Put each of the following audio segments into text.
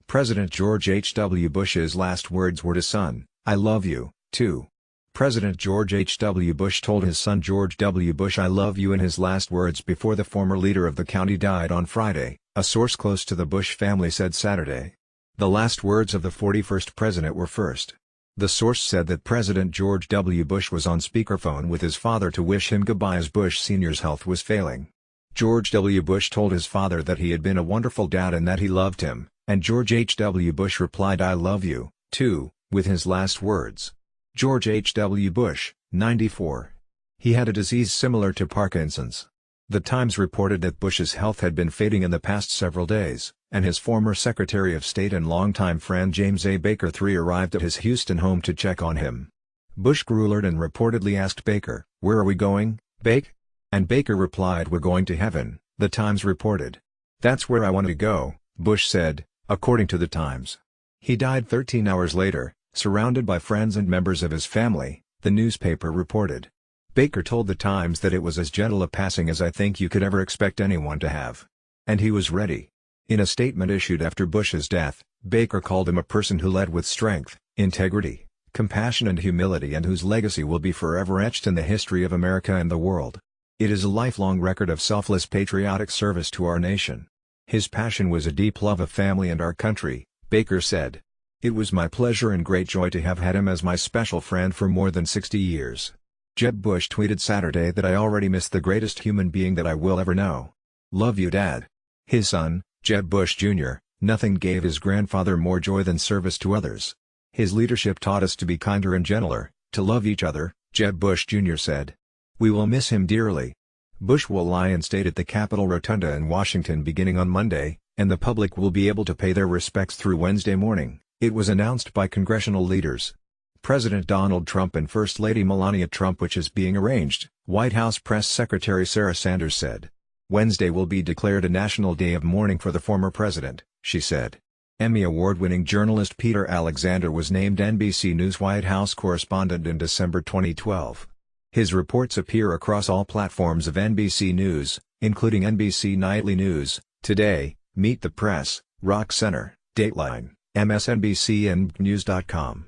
President George H. W. Bush's last words were to son, "I love you, too." President George H. W. Bush told his son George W. Bush "I love you" in his last words before the former leader of the county died on Friday, a source close to the Bush family said Saturday. The last words of the 41st president were first. The source said that President George W. Bush was on speakerphone with his father to wish him goodbye as Bush Sr.'s health was failing. George W. Bush told his father that he had been a wonderful dad and that he loved him, and George H. W. Bush replied "I love you, too," with his last words. George H. W. Bush, 94. He had a disease similar to Parkinson's. The Times reported that Bush's health had been fading in the past several days, and his former Secretary of State and longtime friend James A. Baker III arrived at his Houston home to check on him. Bush grew alert and reportedly asked Baker, "Where are we going, Bake?" And Baker replied, "We're going to heaven," the Times reported. "That's where I want to go," Bush said, according to the Times. He died 13 hours later, surrounded by friends and members of his family, the newspaper reported. Baker told the Times that it was as gentle a passing as I think you could ever expect anyone to have. And he was ready. In a statement issued after Bush's death, Baker called him a person who led with strength, integrity, compassion and humility and whose legacy will be forever etched in the history of America and the world. It is a lifelong record of selfless patriotic service to our nation. His passion was a deep love of family and our country, Baker said. It was my pleasure and great joy to have had him as my special friend for more than 60 years. Jeb Bush tweeted Saturday that I already miss the greatest human being that I will ever know. Love you, Dad. His son, Jeb Bush Jr., nothing gave his grandfather more joy than service to others. His leadership taught us to be kinder and gentler, to love each other, Jeb Bush Jr. said. We will miss him dearly. Bush will lie in state at the Capitol Rotunda in Washington beginning on Monday, and the public will be able to pay their respects through Wednesday morning. It was announced by congressional leaders. President Donald Trump and First Lady Melania Trump, which is being arranged, White House Press Secretary Sarah Sanders said. Wednesday will be declared a national day of mourning for the former president, she said. Emmy Award-winning journalist Peter Alexander was named NBC News White House correspondent in December 2012. His reports appear across all platforms of NBC News, including NBC Nightly News, Today, Meet the Press, Rock Center, Dateline, MSNBC and News.com.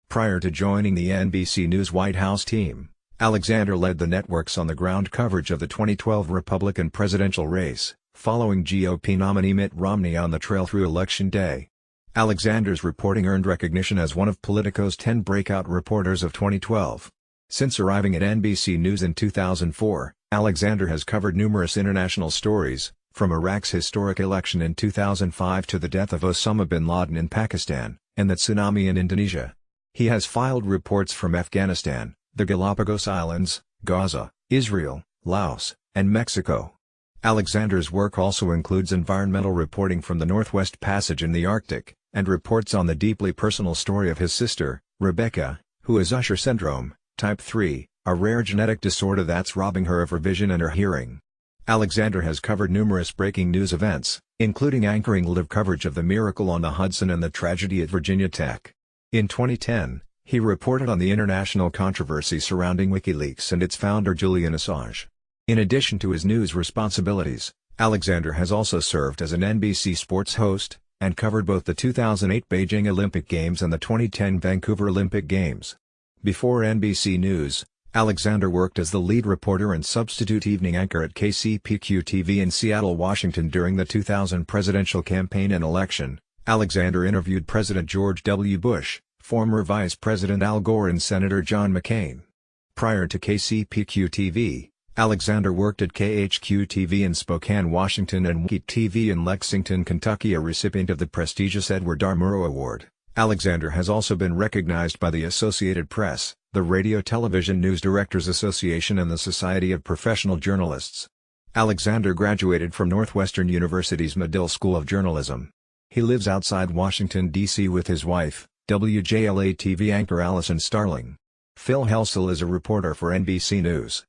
Prior to joining the NBC News White House team, Alexander led the network's on-the-ground coverage of the 2012 Republican presidential race, following GOP nominee Mitt Romney on the trail through Election Day. Alexander's reporting earned recognition as one of Politico's 10 breakout reporters of 2012. Since arriving at NBC News in 2004, Alexander has covered numerous international stories, from Iraq's historic election in 2005 to the death of Osama bin Laden in Pakistan, and the tsunami in Indonesia. He has filed reports from Afghanistan, the Galapagos Islands, Gaza, Israel, Laos, and Mexico. Alexander's work also includes environmental reporting from the Northwest Passage in the Arctic, and reports on the deeply personal story of his sister, Rebecca, who has Usher syndrome, type 3, a rare genetic disorder that's robbing her of her vision and her hearing. Alexander has covered numerous breaking news events, including anchoring live coverage of the miracle on the Hudson and the tragedy at Virginia Tech. In 2010, he reported on the international controversy surrounding WikiLeaks and its founder Julian Assange. In addition to his news responsibilities, Alexander has also served as an NBC Sports host, and covered both the 2008 Beijing Olympic Games and the 2010 Vancouver Olympic Games. Before NBC News, Alexander worked as the lead reporter and substitute evening anchor at KCPQ-TV in Seattle, Washington during the 2000 presidential campaign and election. Alexander interviewed President George W. Bush, former Vice President Al Gore and Senator John McCain. Prior to KCPQ-TV, Alexander worked at KHQ-TV in Spokane, Washington and WIKI-TV in Lexington, Kentucky, a recipient of the prestigious Edward R. Murrow Award. Alexander has also been recognized by the Associated Press, the Radio Television News Directors Association and the Society of Professional Journalists. Alexander graduated from Northwestern University's Medill School of Journalism. He lives outside Washington, D.C. with his wife, wjla-tv anchor Allison Starling. Phil Helsel is a reporter for NBC News.